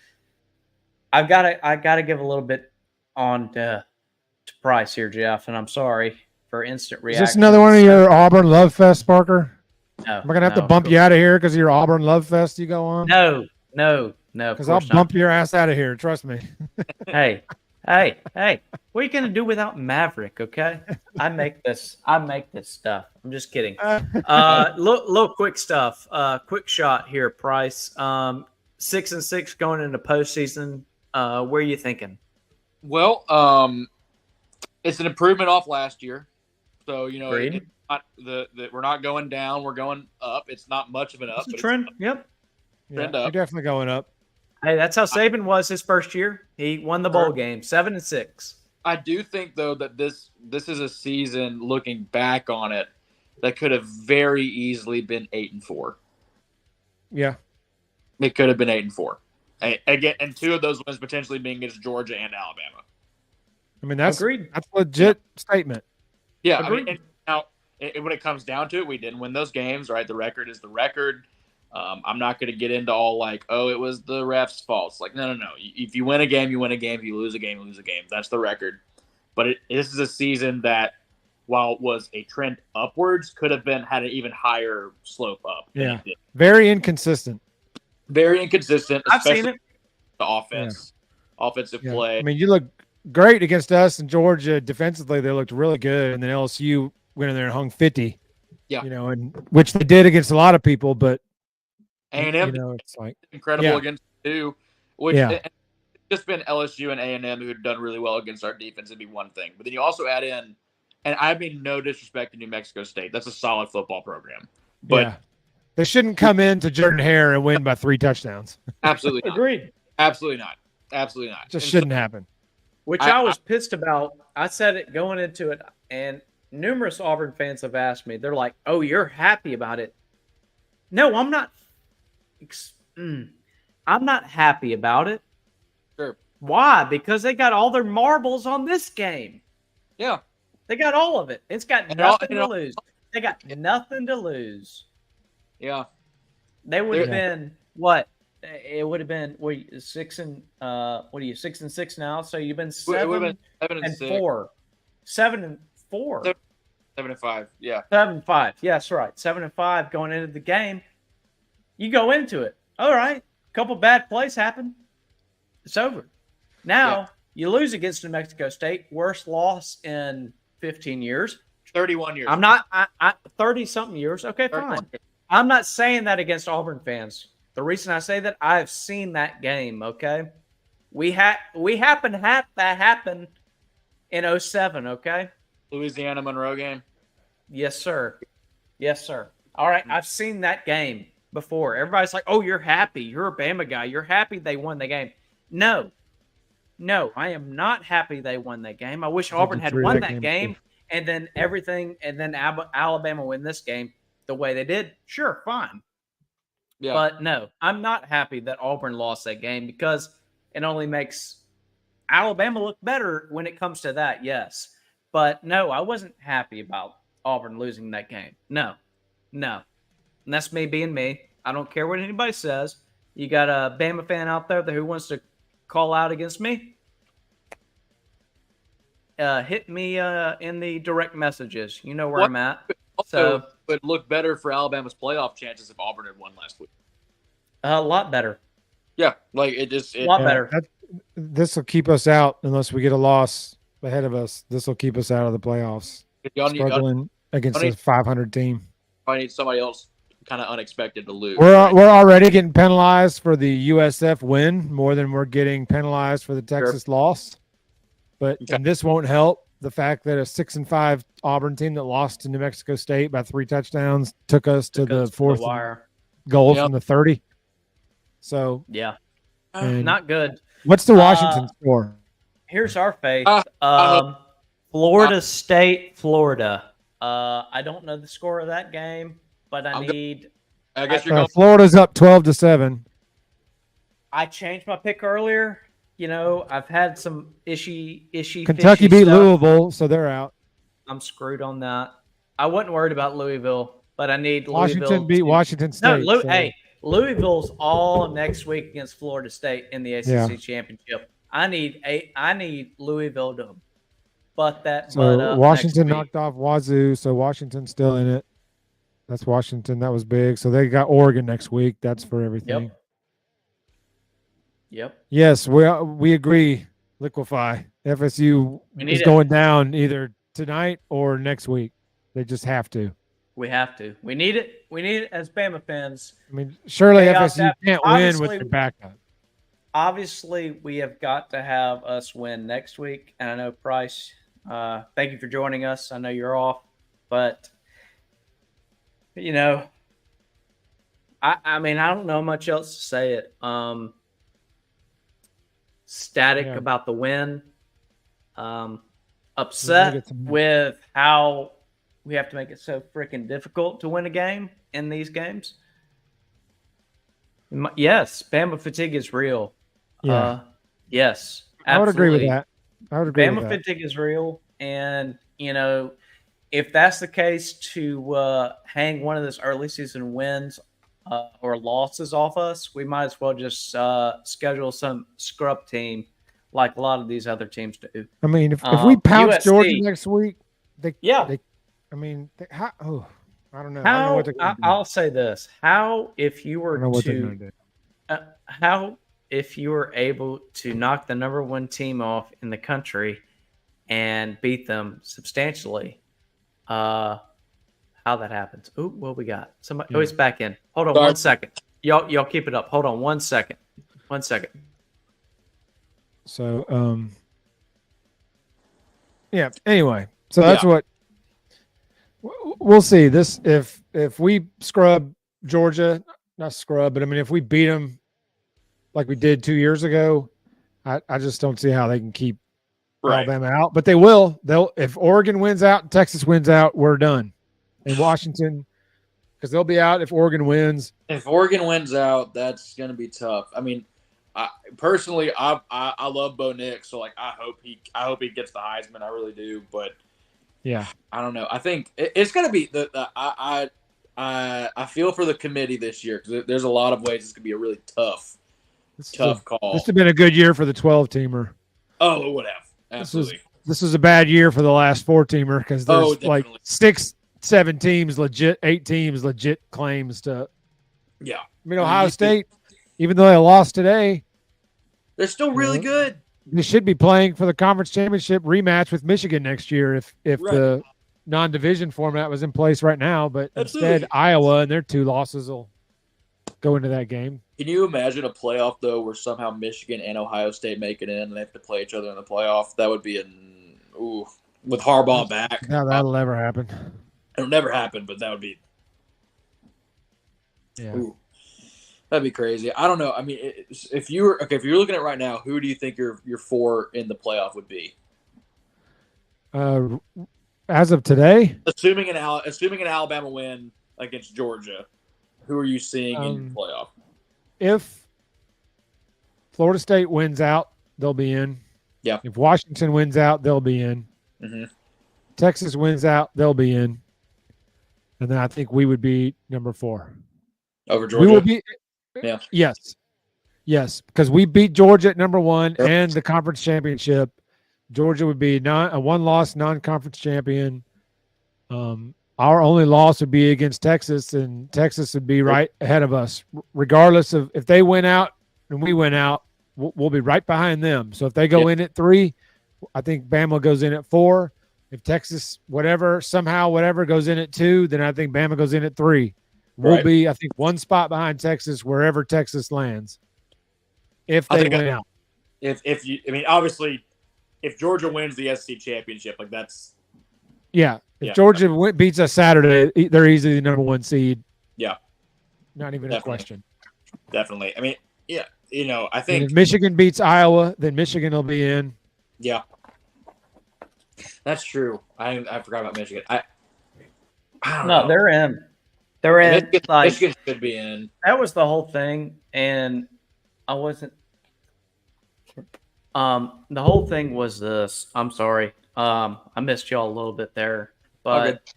I got to give a little bit on to Price here, Jeff, and I'm sorry for instant reaction. Is this another one of your Auburn Love Fest, Parker? No. Am I going to have to bump you out of here because of your Auburn Love Fest you go on? No. Because I'll bump your ass out of here. Trust me. Hey. What are you going to do without Maverick, okay? I make this stuff. I'm just kidding. Little quick stuff. Quick shot here, Price. 6-6 going into postseason. Where are you thinking? Well, it's an improvement off last year. So, we're not going down. We're going up. It's not much of an up. It's a trend. Yep. Trend up. You're definitely going up. Hey, that's how Saban was his first year. He won the bowl game, 7-6. I do think, though, that this is a season, looking back on it, that could have very easily been 8-4. Yeah. It could have been 8-4. Again, and 2 of those wins potentially being against Georgia and Alabama. I mean, that's Agreed. That's a legit statement. Yeah, Agreed. I mean, and now when it comes down to it, we didn't win those games, right? The record is the record. I'm not going to get into all like, oh, it was the refs' fault. Like, no. If you win a game, you win a game. If you lose a game, you lose a game. That's the record. But this is a season that, while it was a trend upwards, could have had an even higher slope up. Yeah, very inconsistent. Very inconsistent. I've seen it. The offensive play. I mean, you look great against us and Georgia defensively. They looked really good, and then LSU went in there and hung 50. Yeah, and which they did against a lot of people, but A&M, it's like incredible against too. Which it's just been LSU and A&M who had done really well against our defense. It'd be one thing, but then you also add in, and I mean no disrespect to New Mexico State. That's a solid football program, but they shouldn't come into Jordan-Hare and win by 3 touchdowns. Absolutely not. Agreed. Absolutely not. Absolutely not. Just shouldn't happen. Which I was pissed about. I said it going into it, and numerous Auburn fans have asked me. They're like, "Oh, you're happy about it?" No, I'm not. I'm not happy about it. Sure. Why? Because they got all their marbles on this game. Yeah. They got all of it. It's got nothing to lose. They got nothing to lose. Yeah. They would have been what? It would have been 6 and 6 now. So you've been 7 and 4. 7 and 4. 7 and 5. Yeah. 7 and 5. Yes, right. 7 and 5 going into the game. You go into it. All right. A couple bad plays happen. It's over. Now you lose against New Mexico State. Worst loss in 15 years. 31 years. I'm not. I 30-something years. Okay, fine. Years. I'm not saying that against Auburn fans. The reason I say that, I've seen that game, okay? We happen to have that happen in 07, okay? Louisiana Monroe game? Yes, sir. Yes, sir. All right, I've seen that game before. Everybody's like, oh, you're happy. You're a Bama guy. You're happy they won the game. No, I am not happy they won that game. I wish Auburn had won that game and then Alabama win this game the way they did. Sure, fine. Yeah. But no, I'm not happy that Auburn lost that game because it only makes Alabama look better when it comes to that, yes. But no, I wasn't happy about Auburn losing that game. No. And that's me being me. I don't care what anybody says. You got a Bama fan out there who wants to call out against me? Hit me in the direct messages. You know where I'm at. Also, would look better for Alabama's playoff chances if Auburn had won last week. A lot better. Yeah, like a lot better. This will keep us out unless we get a loss ahead of us. This will keep us out of the playoffs. Struggling against a 500 team. I need somebody else kind of unexpected to lose. We're already getting penalized for the USF win more than we're getting penalized for the Texas loss. But and this won't help. The fact that a 6-5 Auburn team that lost to New Mexico State by 3 touchdowns took us to the fourth goal from the 30. So not good. What's the Washington score? Here's our fate. Florida State, Florida. I don't know the score of that game, but I guess you're going. Florida's up 12-7. I changed my pick earlier. You know, I've had some ishy. Kentucky beat Louisville, so they're out. I'm screwed on that. I wasn't worried about Louisville, but I need Washington beat Washington State. No, hey, Louisville's all next week against Florida State in the ACC championship. I need Louisville to butt that. So Washington knocked off Wazoo, so Washington's still in it. That's Washington. That was big. So they got Oregon next week. That's for everything. Yep. Yes, we agree. Liquefy. FSU is going down either tonight or next week. They just have to. We have to. We need it. We need it as Bama fans. I mean, surely FSU can't win with their backup. Obviously, we have got to have us win next week. And I know, Price, thank you for joining us. I know you're off. But, you know, I mean, I don't know much else to say it. Static about the win. Upset with how we have to make it so freaking difficult to win a game in these games. Yes, Bama fatigue is real. Yeah. Yes, absolutely. I would agree with that. Bama fatigue is real, and if that's the case, to hang one of those early season wins or losses off us, we might as well just schedule some scrub team like a lot of these other teams do. I mean, if we pounce USC, Georgia next week, I don't know. I don't know what they're going to do. I'll say this: how if you were able to knock the number one team off in the country and beat them substantially? How that happens? Oh, what we got? Somebody. Yeah. Oh, it's back in. Hold on 1 second. Y'all keep it up. Hold on 1 second. 1 second. So, yeah. Anyway, so that's what we'll see. This if we scrub Georgia, not scrub, but I mean if we beat them like we did 2 years ago, I just don't see how they can keep Alabama out. But they will. If Oregon wins out and Texas wins out, we're done. In Washington, because they'll be out if Oregon wins. If Oregon wins out, that's going to be tough. I mean, personally, I love Bo Nix, so like I hope he gets the Heisman. I really do, but yeah, I don't know. I think it's going to be I feel for the committee this year because there's a lot of ways it's going to be a really tough call. This has been a good year for the 12-teamer. Oh, it would have. Absolutely. This was a bad year for the last 4-teamer because there's like 6-7 teams legit, 8 teams legit claims to. Yeah. I mean, Ohio State, even though they lost today, they're still really good. They should be playing for the conference championship rematch with Michigan next year if the non-division format was in place right now. But instead, Iowa and their 2 losses will go into that game. Can you imagine a playoff, though, where somehow Michigan and Ohio State make it in and they have to play each other in the playoff? That would be with Harbaugh back. No, that'll never happen. It'll never happen, but that would be that'd be crazy. I don't know. I mean, if you're looking at it right now, who do you think your 4 in the playoff would be? As of today, assuming an Alabama win against Georgia, who are you seeing in the playoff? If Florida State wins out, they'll be in. Yeah. If Washington wins out, they'll be in. Mm-hmm. Texas wins out, they'll be in. And then I think we would be number 4. Over Georgia? We will be. Yeah. Yes, because we beat Georgia at number 1 and the conference championship. Georgia would be a one-loss non-conference champion. Our only loss would be against Texas, and Texas would be right ahead of us. Regardless of if they win out and we win out, we'll be right behind them. So if they go in at 3, I think Bama goes in at 4. If Texas, whatever goes in at 2, then I think Bama goes in at 3. We'll be, I think, 1 spot behind Texas wherever Texas lands. If they win out. Obviously, if Georgia wins the SEC championship, like that's. Yeah. If Georgia beats us Saturday, they're easily the number 1 seed. Yeah. Not even a question. Definitely. I mean, I think. And if Michigan beats Iowa, then Michigan will be in. Yeah. That's true. I forgot about Michigan. I don't know. They're in. They're in. Michigan should be in. That was the whole thing. And I wasn't. The whole thing was this. I'm sorry. I missed y'all a little bit there, but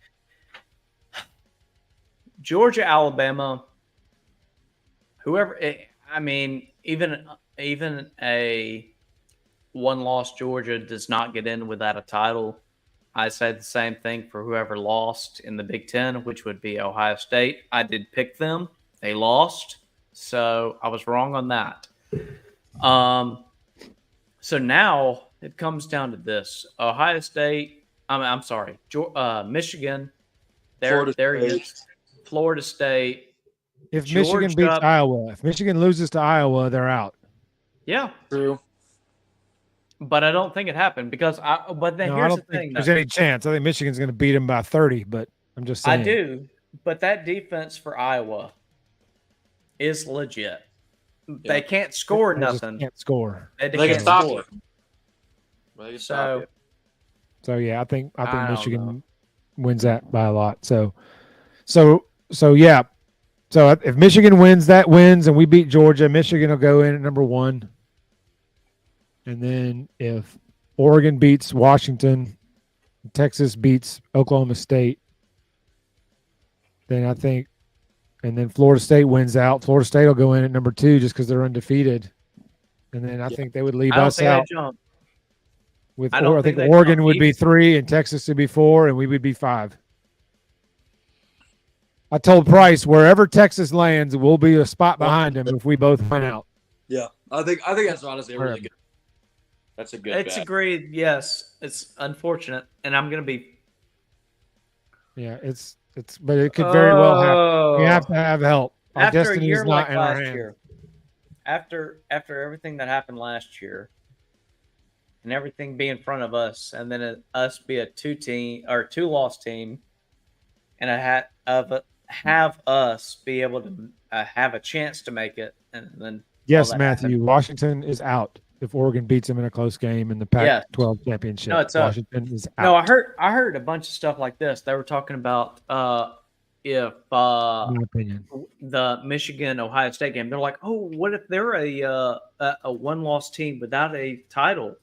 Georgia, Alabama, whoever. I mean, even a one-loss Georgia does not get in without a title. I say the same thing for whoever lost in the Big Ten, which would be Ohio State. I did pick them; they lost, so I was wrong on that. So now it comes down to this: Ohio State. I'm sorry, Michigan. Florida State. If Georgia, Michigan beats Iowa, if Michigan loses to Iowa, they're out. Yeah, true. But I don't think it happened because here's the thing: there's any chance. I think Michigan's going to beat them by 30. But I'm just saying. I do, but that defense for Iowa is legit. Yeah. They can't score nothing. Can't score. They can stop score. So yeah, I think Michigan wins that by a lot. So yeah, So if Michigan wins, and we beat Georgia, Michigan will go in at number 1. And then if Oregon beats Washington, Texas beats Oklahoma State, then I think, and then Florida State wins out. Florida State will go in at number 2 just because they're undefeated. And then I think they would leave us out. I think Oregon would be 3 and Texas would be 4 and we would be 5. I told Price wherever Texas lands, we'll be a spot behind him if we both win out. Yeah, I think that's honestly a really good. That's a good. It's agreed. Yes, it's unfortunate, and I'm gonna be. Yeah, but it could very well happen. We have to have help. Our destiny is not in our hands. After everything that happened last year, and everything be in front of us, and then us be a 2-loss team, and have us be able to have a chance to make it, and then yes, Matthew, happened. Washington is out if Oregon beats them in a close game in the Pac-12 championship. No, Washington is out. No, I heard a bunch of stuff like this. They were talking about if my opinion, the Michigan Ohio State game. They're like, oh, what if they're a 1-loss team without a title?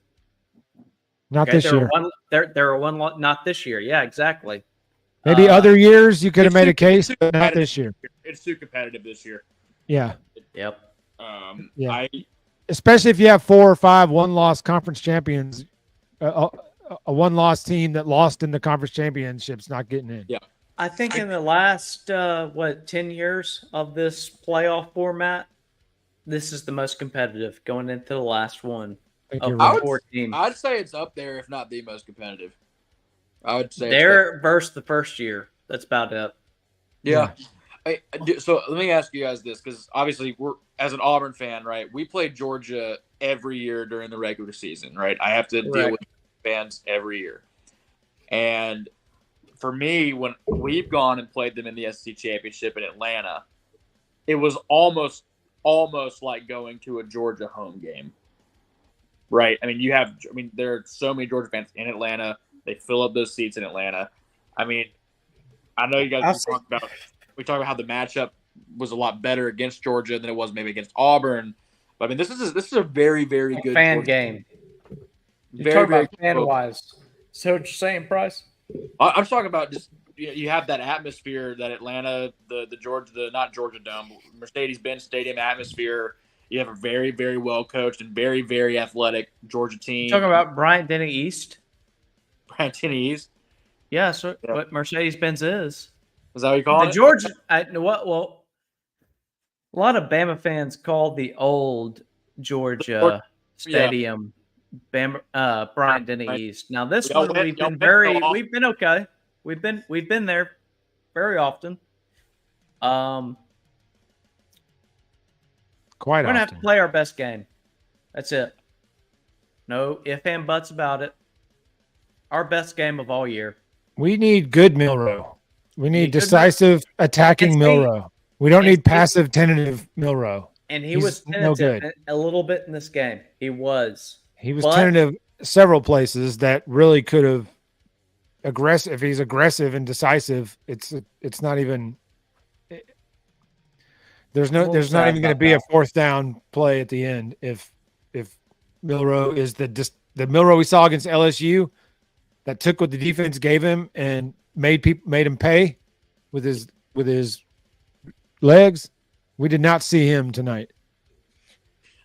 Not this year. They're a 1-loss. Not this year. Yeah, exactly. Maybe other years you could have made a case, but not this year. It's too competitive this year. Yeah. Yep. Especially if you have 4 or 5 1-loss conference champions, a 1-loss team that lost in the conference championships not getting in. Yeah. I think in the last 10 years of this playoff format, this is the most competitive going into the last one of the 4 teams. I'd say it's up there, if not the most competitive. I would say there versus the first year. That's about it. Yeah. So let me ask you guys this, because obviously we're, as an Auburn fan, right? We play Georgia every year during the regular season, right? I have to deal with fans every year. And for me, when we've gone and played them in the SEC championship in Atlanta, it was almost like going to a Georgia home game, right? I mean, there are so many Georgia fans in Atlanta. They fill up those seats in Atlanta. I mean, I know you guys talked about how the matchup was a lot better against Georgia than it was maybe against Auburn. But I mean, this is a very, very good fan game. You're talking about fan-wise. So what you're saying, Bryce? I'm talking about just you have that atmosphere that Atlanta, the not Georgia Dome, Mercedes-Benz Stadium atmosphere. You have a very, very well coached and very, very athletic Georgia team. You're talking about Bryant-Denny East? Bryant-Denny East? Yeah, so what Mercedes-Benz is. Is that what you call it? The Georgia, well, a lot of Bama fans call the old Georgia Stadium Bryant-Denny East. Now this one we've been okay. We've been there very often. Quite we're gonna often. have to play our best game. That's it. No ifs and buts about it. Our best game of all year. We need good Milroe. We need decisive attacking Milroe. We don't need passive tentative Milroe. And he was tentative a little bit in this game. He was tentative several places that really could have aggressive. If he's aggressive and decisive, it's not even. There's not even going to be a 4th down play at the end if Milroe is the Milroe we saw against LSU that took what the defense gave him and made him pay with his legs. We did not see him tonight.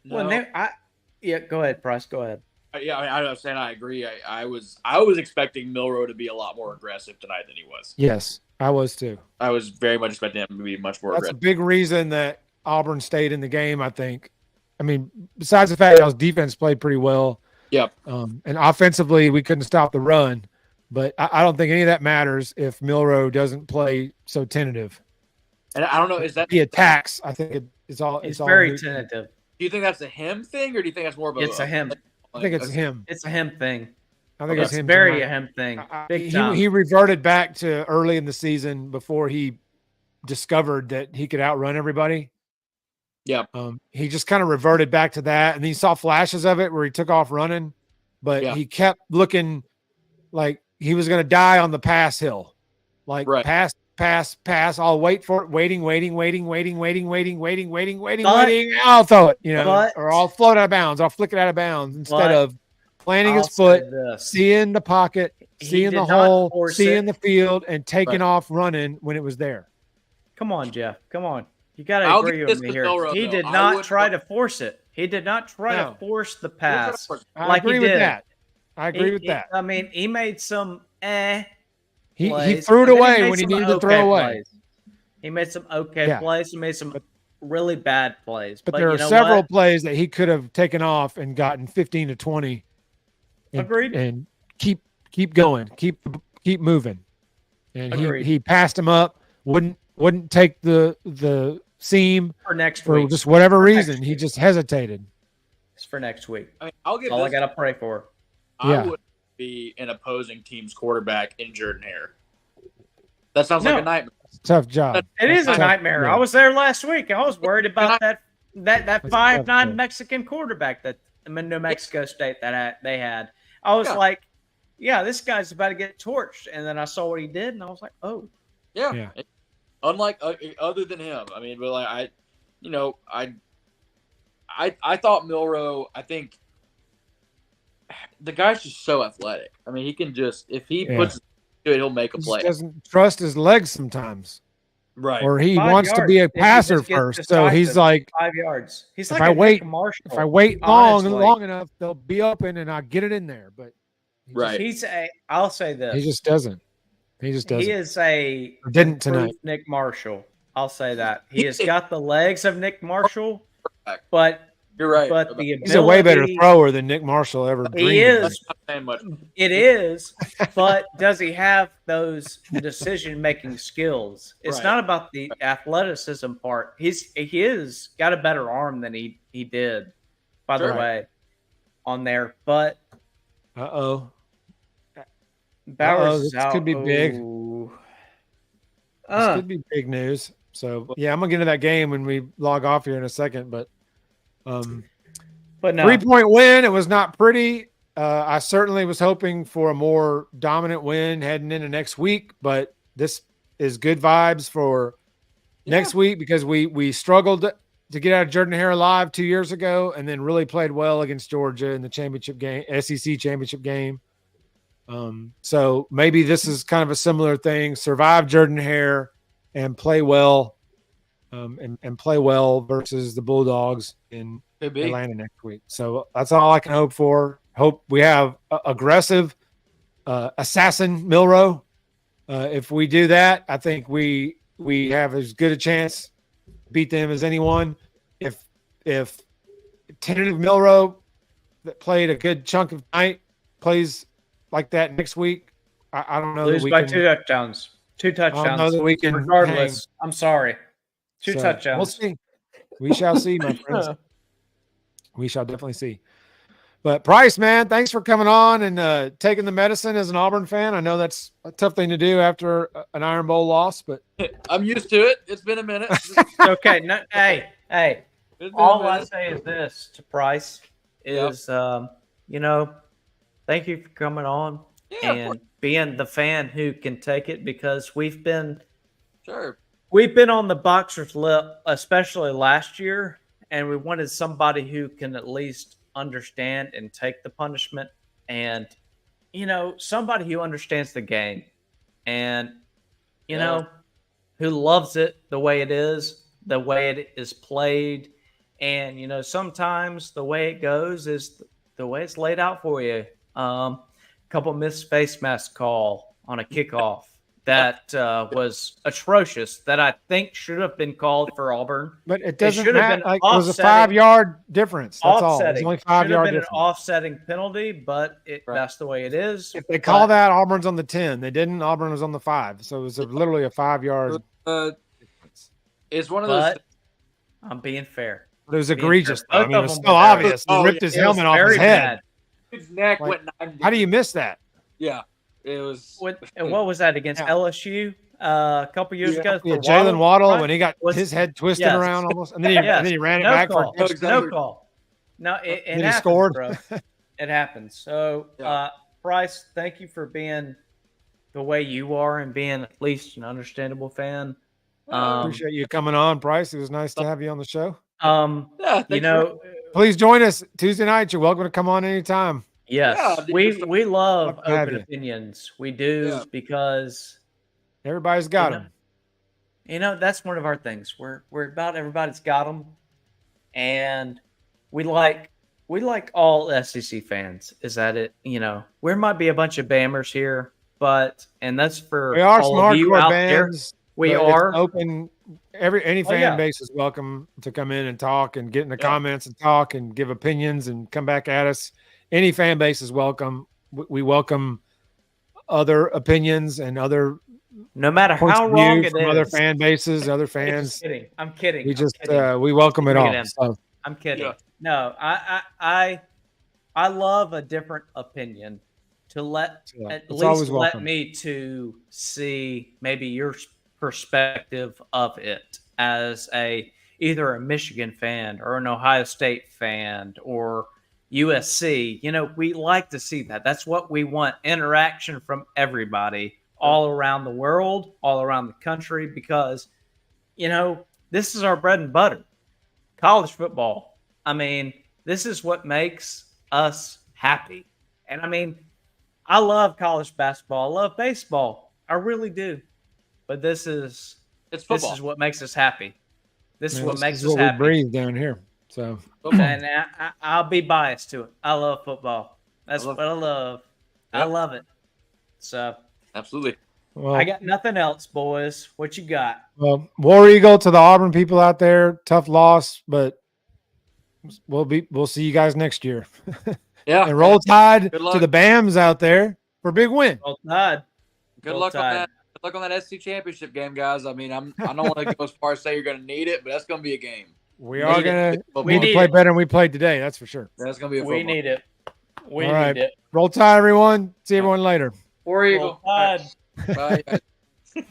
No. Go ahead, Price. Go ahead. Yeah, I was saying I agree. I was expecting Milroe to be a lot more aggressive tonight than he was. Yes, I was too. I was very much expecting him to be much more aggressive. That's a big reason that Auburn stayed in the game, I think. I mean, besides the fact that our defense played pretty well. Yep. And offensively, we couldn't stop the run. But I don't think any of that matters if Milroe doesn't play so tentative. And I don't know, is that the attacks? I think it's all. It's very tentative. Do you think that's a him thing, or do you think that's more of a? It's a him. I think it's him. It's a him thing. I think it's him. Very a him thing. He reverted back to early in the season before he discovered that he could outrun everybody. Yeah. He just kind of reverted back to that, and he saw flashes of it where he took off running, but he kept looking like he was going to die on the pass hill, like pass. I'll wait for it, waiting. I'll throw it, or I'll float out of bounds. I'll flick it out of bounds instead of planting his foot, seeing the pocket, seeing the hole, seeing the field, and taking off running when it was there. Come on, Jeff. Come on. You got to agree with me here. He did not try to force it. He did not try to force the pass like he did. I agree with that. I mean, he made some he threw it away when he needed to throw away. He made some plays. He made some really bad plays. But there are several plays that he could have taken off and gotten 15 to 20. Agreed. And keep going. Keep moving. And he passed him up. Wouldn't take the seam for next for week. Just whatever reason. He just hesitated. It's for next week. I mean, all I got to pray for. I would be an opposing team's quarterback in Jordan Hare. That sounds like a nightmare. Tough job. It is a nightmare. Yeah. I was there last week. I was worried about that 5'9" Mexican quarterback that in New Mexico State that they had. I was like, this guy's about to get torched. And then I saw what he did, and I was like, oh. Yeah. Unlike other than him. I mean, but like I thought Milroe, I think the guy's just so athletic. I mean, he can just, if he puts it to it, he'll make a play. He doesn't trust his legs sometimes. Right. Or he wants to be a passer first. So he's like 5 yards. He's like if I wait long enough, they'll be open and I'll get it in there. But I'll say this. He just doesn't. He is didn't tonight. Nick Marshall. I'll say that. He has got the legs of Nick Marshall, but you're right. But the ability, he's a way better thrower than Nick Marshall ever dreamed. He is. It is, but does he have those decision-making skills? It's not about the athleticism part. He is got a better arm than he did, by the way, on there. But Bowers is out. This could be big. This could be big news. So I'm gonna get into that game when we log off here in a second. But no. 3-point win. It was not pretty. I certainly was hoping for a more dominant win heading into next week, but this is good vibes for next week because we struggled to get out of Jordan Hare alive 2 years ago, and then really played well against Georgia in the championship game, SEC championship game. So maybe this is kind of a similar thing. Survive Jordan Hare and play well, and play well versus the Bulldogs in Atlanta next week. So that's all I can hope for. Hope we have aggressive assassin Milroe. If we do that, I think we have as good a chance to beat them as anyone. If tentative Milroe that played a good chunk of night plays like that next week, I don't know. Lose by 2 touchdowns. 2 touchdowns. I don't know that we can regardless. I'm sorry. 2 touchdowns. We'll see. We shall see, my friends. We shall definitely see. But Price, man, thanks for coming on and taking the medicine as an Auburn fan. I know that's a tough thing to do after an Iron Bowl loss, but I'm used to it. It's been a minute. Okay. No, hey. All I say is this to Price is, thank you for coming on and being the fan who can take it, because we've been on the boxer's lip, especially last year, and we wanted somebody who can at least understand and take the punishment, and somebody who understands the game, and who loves it the way it is played. And sometimes the way it goes is the way it's laid out for you. Couple missed face mask call on a kickoff that was atrocious, that I think should have been called for Auburn. But it doesn't matter. It was a 5-yard difference. That's all. It's only 5-yard difference. An offsetting penalty, but that's the way it is. If they call that, Auburn's on the 10. They didn't. Auburn was on the 5. So it was literally a 5-yard difference. It's one of those. I'm being fair. But it was egregious. I mean, it was so obvious. He ripped his helmet off his head. His neck went 90. How do you miss that? Yeah, it was. What was that against LSU a couple years ago? Yeah, Jalen Waddle when he got his head twisted around almost, and then he ran it back for a touchdown. No call. No, it happens, he scored. Bro. It happens. So, Bryce, thank you for being the way you are and being at least an understandable fan. Appreciate you coming on, Bryce. It was nice to have you on the show. Please join us Tuesday night. You're welcome to come on anytime. Yes, we love open opinions. We do because everybody's got them. That's one of our things. We're about everybody's got them, and we like all SEC fans. Is that it? We might be a bunch of Bammers here, and that's for we are all smart of you out bands. There. We are open. Any fan base is welcome to come in and talk and get in the comments and talk and give opinions and come back at us. Any fan base is welcome. We welcome other opinions and other, no matter how wrong it is, other fan bases, other fans. I'm kidding. We welcome it all. So. I'm kidding. Yeah. No, I love a different opinion at least let me to see maybe your perspective of it as either a Michigan fan or an Ohio State fan or USC. We like to see that. That's what we want, interaction from everybody all around the world, all around the country, because, this is our bread and butter, college football. This is what makes us happy. And I love college basketball. I love baseball. I really do. But this is what makes us happy. This is what makes us happy. We breathe down here. So, and I'll be biased to it. I love football. That's what I love. Yep. I love it. So, absolutely. Well, I got nothing else, boys. What you got? Well, War Eagle to the Auburn people out there. Tough loss, but we'll see you guys next year. Yeah. And roll Tide to the Bams out there for a big win. Roll Tide. Good luck on that. Good luck on that SC championship game, guys. I don't want to go as far as say you're going to need it, but that's going to be a game. We are going to need to play better than we played today. That's for sure. That's going to be a football. We need it. We All right. need it. Roll Tide, everyone. See everyone later. War Eagle. Roll Tide. Bye.